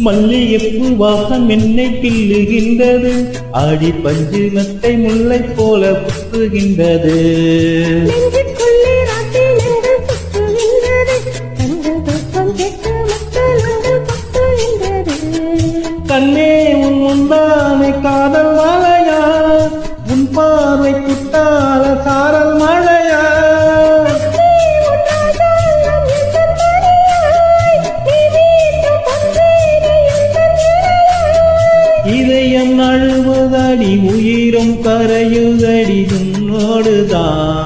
மல்லிகைப்பூ வாசம் என்னை கிள்ளுகின்றது, ஆடி பஞ்சு மெத்தை முல்லை போல புத்துகின்றது. கண்ணே உன் முந்தானை காதல் மழையா, உன் பார்வை குட்டால சாரல் மழையா. இதயம் நழுவுதடி, உயிரும் கரையுதடி உன்னோடுதான்.